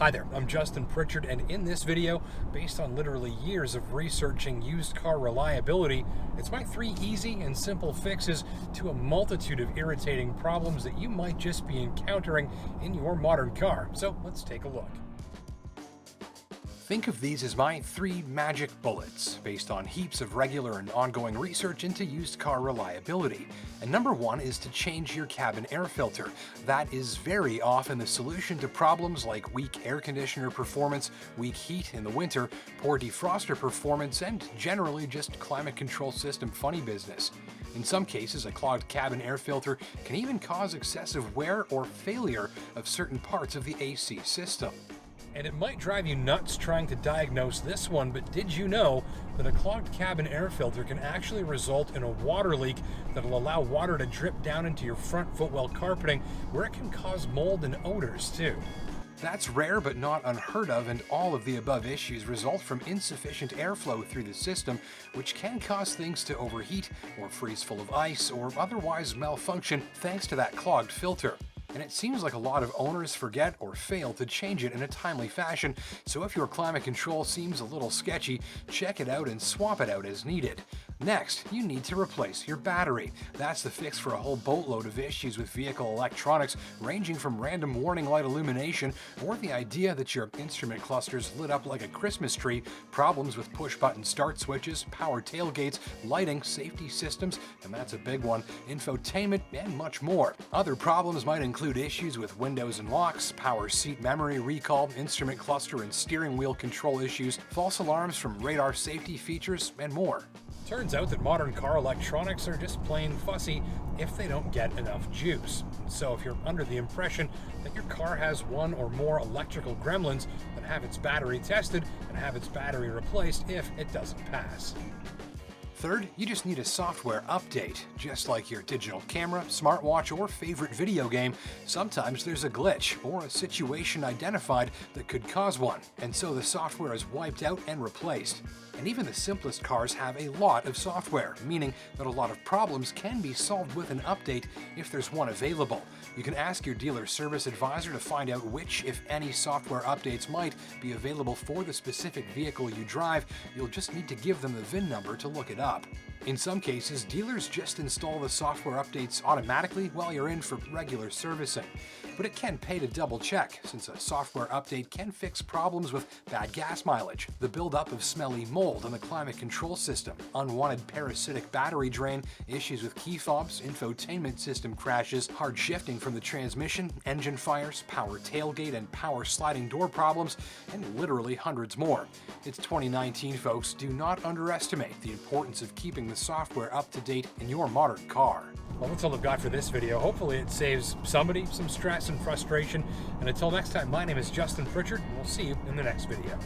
Hi there, I'm Justin Pritchard, and in this video, based on literally years of researching used car reliability, it's my 3 easy and simple fixes to a multitude of irritating problems that you might just be encountering in your modern car. So let's take a look. Think of these as my 3 magic bullets, based on heaps of regular and ongoing research into used car reliability. And number 1 is to change your cabin air filter. That is very often the solution to problems like weak air conditioner performance, weak heat in the winter, poor defroster performance, and generally just climate control system funny business. In some cases, a clogged cabin air filter can even cause excessive wear or failure of certain parts of the AC system. And it might drive you nuts trying to diagnose this one, but did you know that a clogged cabin air filter can actually result in a water leak that'll allow water to drip down into your front footwell carpeting, where it can cause mold and odors too? That's rare but not unheard of, and all of the above issues result from insufficient airflow through the system, which can cause things to overheat or freeze full of ice or otherwise malfunction thanks to that clogged filter. And it seems like a lot of owners forget or fail to change it in a timely fashion, so if your climate control seems a little sketchy, check it out and swap it out as needed. Next, you need to replace your battery. That's the fix for a whole boatload of issues with vehicle electronics, ranging from random warning light illumination or the idea that your instrument cluster's lit up like a Christmas tree, problems with push-button start switches, power tailgates, lighting, safety systems, and that's a big one, infotainment, and much more. Other problems might include issues with windows and locks, power seat memory recall, instrument cluster and steering wheel control issues, false alarms from radar safety features, and more. Turns out that modern car electronics are just plain fussy if they don't get enough juice. So if you're under the impression that your car has one or more electrical gremlins, then have its battery tested and have its battery replaced if it doesn't pass. Third, you just need a software update. Just like your digital camera, smartwatch, or favorite video game, sometimes there's a glitch or a situation identified that could cause one, and so the software is wiped out and replaced. And even the simplest cars have a lot of software, meaning that a lot of problems can be solved with an update if there's one available. You can ask your dealer service advisor to find out which, if any, software updates might be available for the specific vehicle you drive. You'll just need to give them the VIN number to look it up. In some cases, dealers just install the software updates automatically while you're in for regular servicing. But it can pay to double check, since a software update can fix problems with bad gas mileage, the buildup of smelly mold in the climate control system, unwanted parasitic battery drain, issues with key fobs, infotainment system crashes, hard shifting from the transmission, engine fires, power tailgate and power sliding door problems, and literally hundreds more. It's 2019, folks. Do not underestimate the importance of keeping the software up to date in your modern car. Well, that's all I've got for this video. Hopefully it saves somebody some stress and frustration. And until next time, my name is Justin Pritchard, and we'll see you in the next video.